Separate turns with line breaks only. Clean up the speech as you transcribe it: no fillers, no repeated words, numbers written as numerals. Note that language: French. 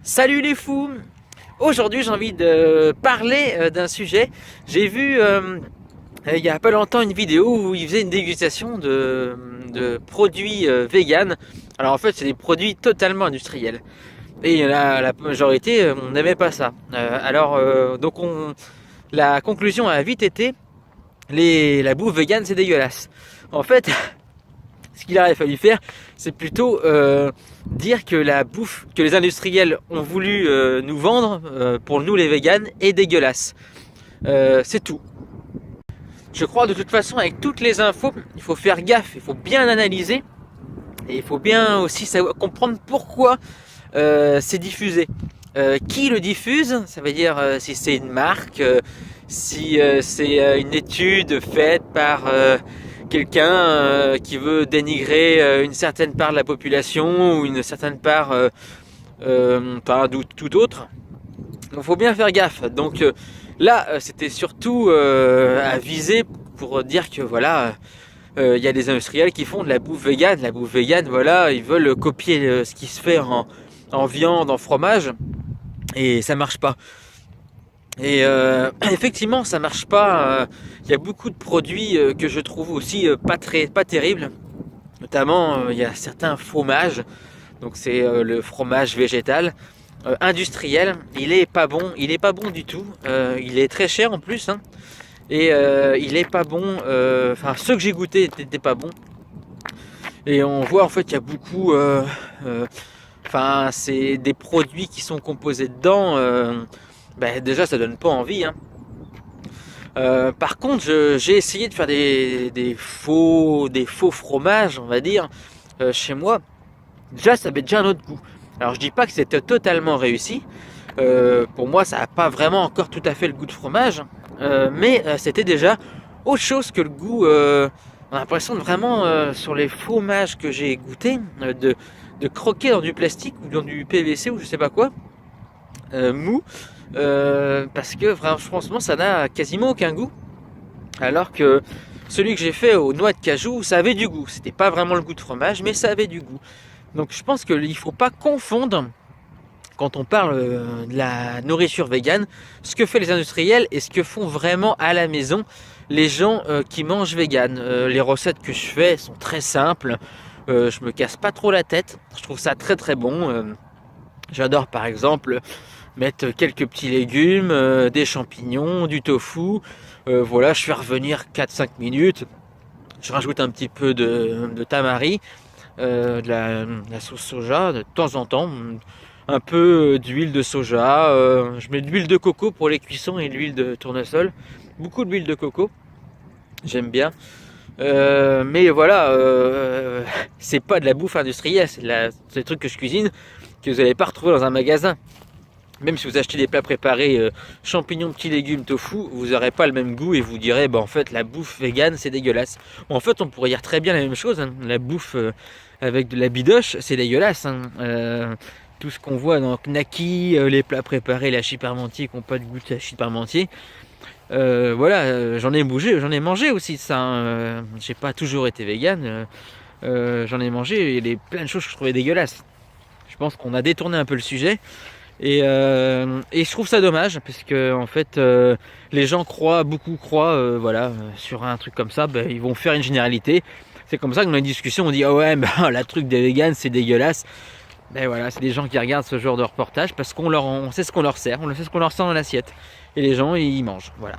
Salut les fous! Aujourd'hui j'ai envie de parler d'un sujet. J'ai vu il y a pas longtemps une vidéo où il faisait une dégustation de produits vegan. Alors en fait c'est des produits totalement industriels. Et la majorité on n'aimait pas ça. La conclusion a vite été la bouffe vegan c'est dégueulasse. En fait ce qu'il aurait fallu faire, c'est plutôt dire que la bouffe que les industriels ont voulu nous vendre, pour nous les véganes, est dégueulasse. C'est tout. Je crois de toute façon avec toutes les infos, il faut faire gaffe, il faut bien analyser et il faut bien aussi comprendre pourquoi c'est diffusé. Qui le diffuse, ça veut dire si c'est une marque, si c'est une étude faite par quelqu'un qui veut dénigrer une certaine part de la population ou une certaine part tout autre. Donc faut bien faire gaffe. Donc là c'était surtout à viser pour dire que voilà, il y a des industriels qui font de la bouffe végane. La bouffe végane, voilà, ils veulent copier ce qui se fait en viande, en fromage, et ça marche pas. Et effectivement, ça marche pas. Il y a beaucoup de produits que je trouve aussi pas terribles. Notamment, il y a certains fromages. Donc c'est le fromage végétal industriel. Il est pas bon du tout. Il est très cher en plus, hein. Et il est pas bon. Enfin, ceux que j'ai goûtés n'étaient pas bons. Et on voit en fait qu'il y a beaucoup. Enfin, c'est des produits qui sont composés dedans. Déjà ça donne pas envie, hein. Par contre j'ai essayé de faire des faux fromages, on va dire, chez moi. Déjà ça avait déjà un autre goût. Alors je dis pas que c'était totalement réussi, pour moi ça n'a pas vraiment encore tout à fait le goût de fromage, mais c'était déjà autre chose que le goût. On a l'impression de vraiment, sur les fromages que j'ai goûté, de croquer dans du plastique ou dans du PVC ou je sais pas quoi, mou. Parce que franchement ça n'a quasiment aucun goût, alors que celui que j'ai fait aux noix de cajou, ça avait du goût. C'était pas vraiment le goût de fromage, mais ça avait du goût. Donc je pense qu'il ne faut pas confondre, quand on parle de la nourriture végane, ce que font les industriels et ce que font vraiment à la maison les gens qui mangent vegan. Les recettes que je fais sont très simples, je me casse pas trop la tête, je trouve ça très très bon. J'adore par exemple mettre quelques petits légumes, des champignons, du tofu. Voilà, je fais revenir 4-5 minutes. Je rajoute un petit peu de tamari, de la sauce soja de temps en temps, un peu d'huile de soja. Je mets de l'huile de coco pour les cuissons et de l'huile de tournesol. Beaucoup d'huile de coco, j'aime bien. Mais voilà, c'est pas de la bouffe industrielle, c'est des trucs que je cuisine que vous n'allez pas retrouver dans un magasin. Même si vous achetez des plats préparés, champignons, petits légumes, tofu, vous n'aurez pas le même goût et vous direz, en fait, la bouffe végane, c'est dégueulasse. En fait, on pourrait dire très bien la même chose, hein. La bouffe avec de la bidoche, c'est dégueulasse, hein. Tout ce qu'on voit dans Knacky, les plats préparés, la hachis parmentier, qui n'ont pas de goût de hachis parmentier. Voilà, j'en ai mangé aussi de ça, hein. J'ai pas toujours été végane, j'en ai mangé, et il y a plein de choses que je trouvais dégueulasses. Je pense qu'on a détourné un peu le sujet. Et je trouve ça dommage parce que en fait les gens beaucoup croient voilà, sur un truc comme ça, ils vont faire une généralité. C'est comme ça que dans les discussions on dit ah ouais la truc des vegans c'est dégueulasse. Voilà, c'est des gens qui regardent ce genre de reportage parce on sait ce qu'on leur sert, on sait ce qu'on leur sert dans l'assiette et les gens ils mangent, voilà.